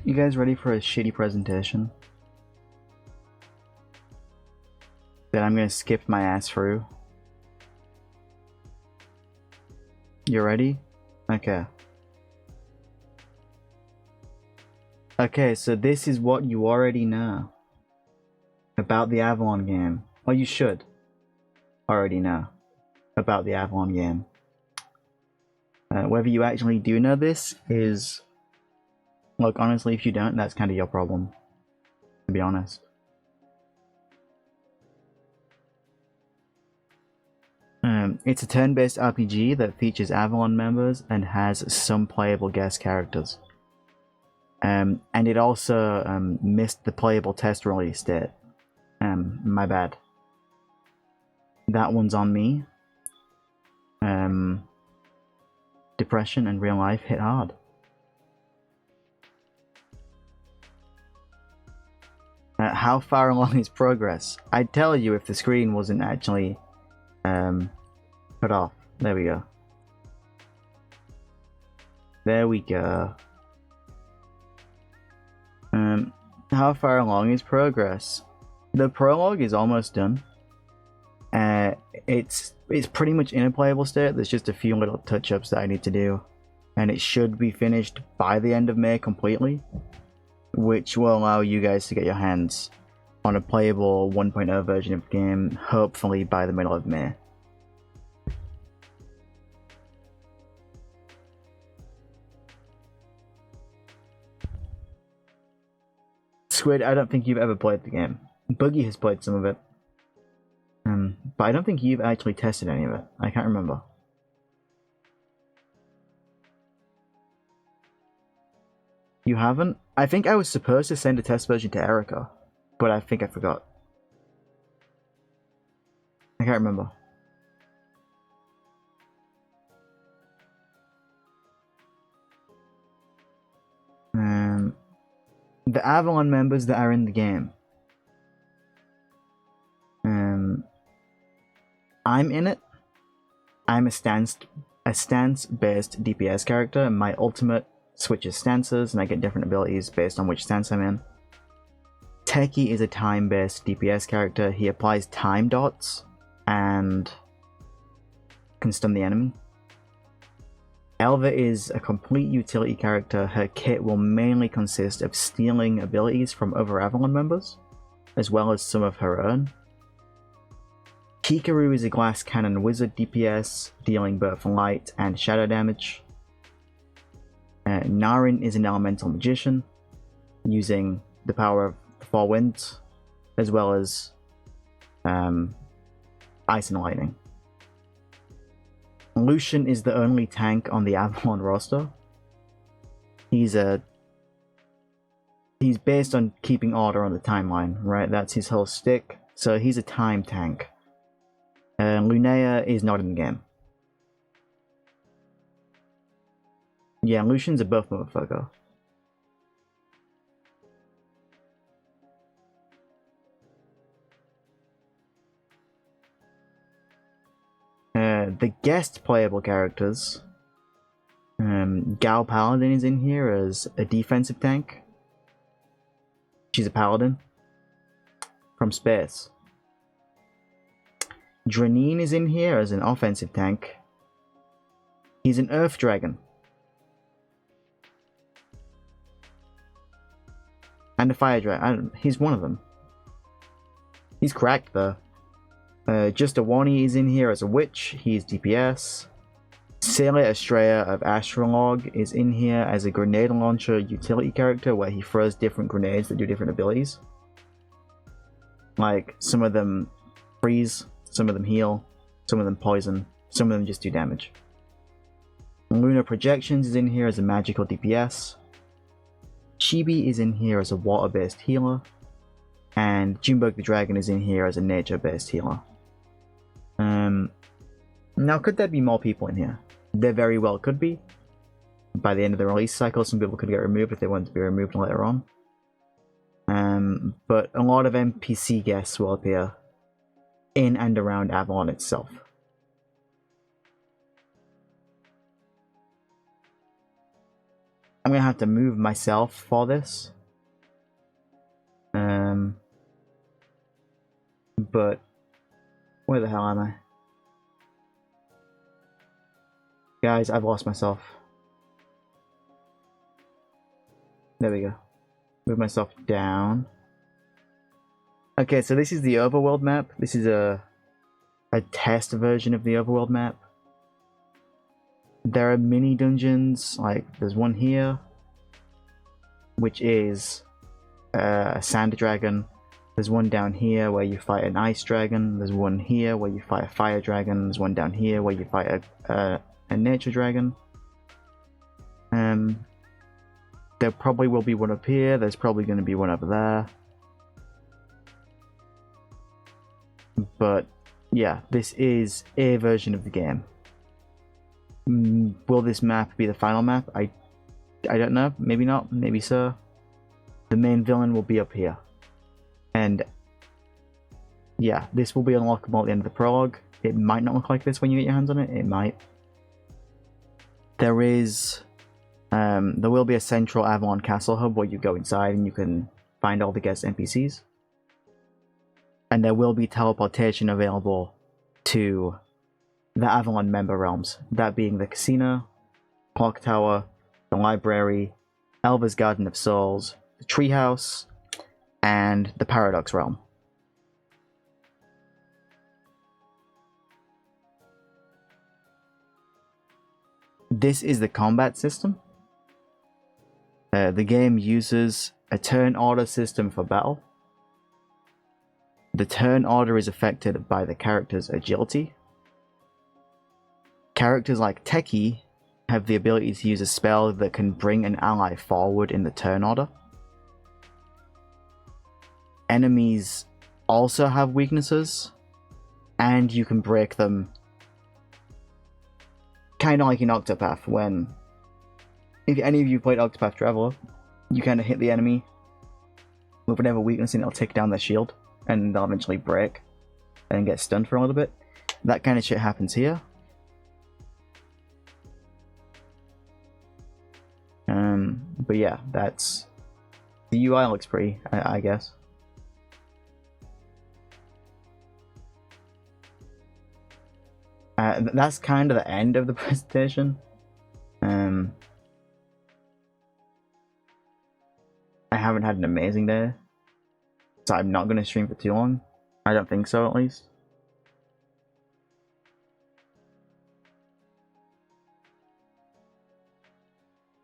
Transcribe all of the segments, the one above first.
You guys ready for a shitty presentation that I'm gonna skip my ass through? You ready? Okay. Okay, so this is what you already know about the Avalon game. Or you should already know about the Avalon game. Whether you actually do know this is... Look, honestly, if you don't, that's kind of your problem, to be honest. It's a turn-based RPG that features Avalon members and has some playable guest characters. And it also missed the playable test release date. My bad. That one's on me. Depression and real life hit hard. How far along is progress? I'd tell you if the screen wasn't actually put off. There we go. There we go. How far along is progress? The prologue is almost done. It's pretty much in a playable state. There's just a few little touch-ups that I need to do, and it should be finished by the end of May completely, which will allow you guys to get your hands on a playable 1.0 version of the game, hopefully by the middle of May. Squid, I don't think you've ever played the game. Boogie has played some of it. But I don't think you've actually tested any of it. I can't remember. You haven't? I think I was supposed to send a test version to Erica, but I think I forgot. I can't remember. The Avalon members that are in the game. I'm in it. I'm a stance-based DPS character, and my ultimate switches stances, and I get different abilities based on which stance I'm in. Teki is a time-based DPS character. He applies time dots and can stun the enemy. Elva is a complete utility character. Her kit will mainly consist of stealing abilities from other Avalon members, as well as some of her own. Hikaru is a glass cannon wizard DPS, dealing both light and shadow damage. Narin is an elemental magician, using the power of the four winds, as well as ice and lightning. Lucian is the only tank on the Avalon roster. He's based on keeping order on the timeline, right? That's his whole stick. So he's a time tank. Linnea is not in the game. Yeah, Lucian's a buff motherfucker. The guest playable characters. Gal Paladin is in here as a defensive tank. She's a paladin from space. Dranine is in here as an offensive tank. He's an earth dragon. And a fire dragon. He's one of them. He's cracked though. Justawani is in here as a witch. He's DPS. Celia Estrella of Astrolog is in here as a grenade launcher utility character where he throws different grenades that do different abilities. Like, some of them freeze, some of them heal, some of them poison, some of them just do damage. Lunar Projections is in here as a magical DPS. Chibi is in here as a water-based healer. And Junebug the Dragon is in here as a nature-based healer. Now, could there be more people in here? There very well could be. By the end of the release cycle, some people could get removed if they wanted to be removed later on. But a lot of NPC guests will appear in and around Avalon itself. I'm gonna have to move myself for this. But where the hell am I? Guys, I've lost myself. There we go. Move myself down. Okay, so this is the overworld map. This is a test version of the overworld map. There are mini dungeons, like there's one here, which is a sand dragon. There's one down here where you fight an ice dragon. There's one here where you fight a fire dragon. There's one down here where you fight a nature dragon. There probably will be one up here. There's probably going to be one over there. But yeah, this is a version of the game. Will this map be the final map? I don't know. Maybe not. Maybe so. The main villain will be up here. And yeah, this will be unlockable at the end of the prologue. It might not look like this when you get your hands on it. It might. There will be a central Avalon castle hub where you go inside and you can find all the guest NPCs. And there will be teleportation available to the Avalon member realms, that being the casino, clock tower, the library, Elva's Garden of Souls, the treehouse, and the Paradox realm. This is the combat system. The game uses a turn order system for battle. The turn order is affected by the character's agility. Characters like Techie have the ability to use a spell that can bring an ally forward in the turn order. Enemies also have weaknesses, and you can break them kind of like in Octopath, when if any of you played Octopath Traveler, you kind of hit the enemy with whatever weakness and it'll take down their shield, and they'll eventually break and get stunned for a little bit. That kind of shit happens here. But yeah, that's... the UI looks pretty, I guess. That's kind of the end of the presentation. I haven't had an amazing day, so I'm not going to stream for too long. I don't think so, at least.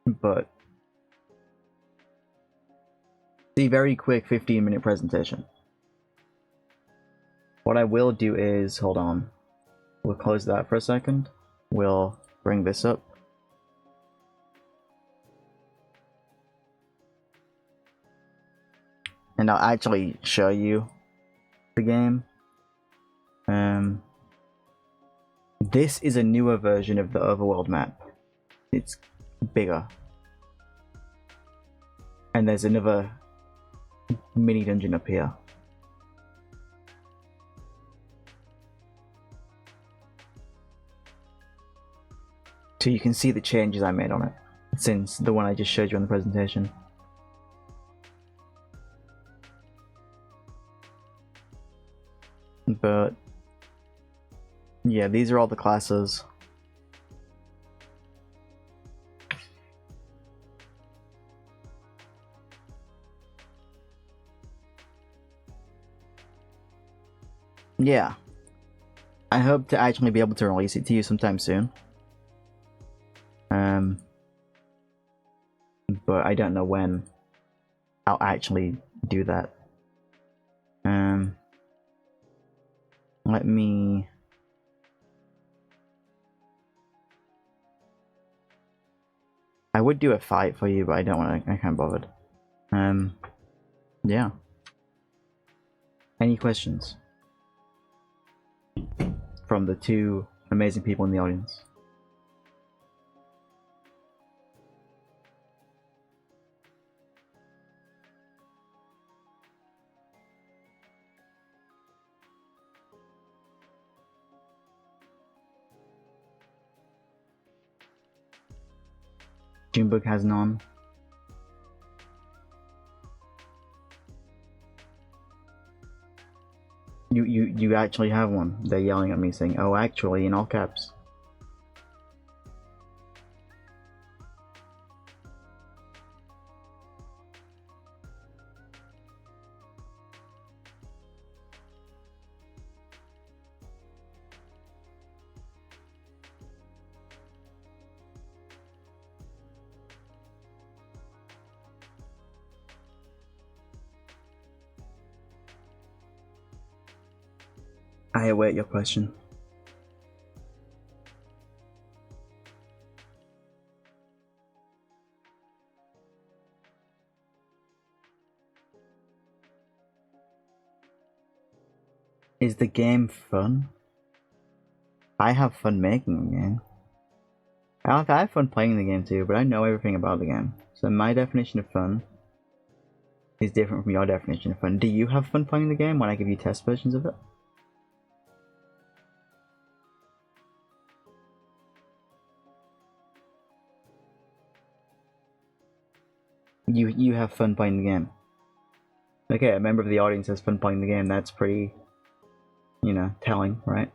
But the very quick 15-minute presentation. What I will do is, hold on, we'll close that for a second. We'll bring this up. And I'll actually show you the game. This is a newer version of the overworld map. It's bigger. And there's another mini dungeon up here. So you can see the changes I made on it since the one I just showed you on the presentation. But yeah, these are all the classes. Yeah, I hope to actually be able to release it to you sometime soon. But I don't know when I'll actually do that. Let me... I would do a fight for you, but I don't want to. I can't bother. Yeah. Any questions from the two amazing people in the audience? Junebug has none. You actually have one. They're yelling at me saying, "Oh, actually," in all caps. I await your question. Is the game fun? I have fun making the game. I have fun playing the game too, but I know everything about the game. So my definition of fun is different from your definition of fun. Do you have fun playing the game when I give you test versions of it? You have fun playing the game. Okay, a member of the audience has fun playing the game. That's pretty, telling, right?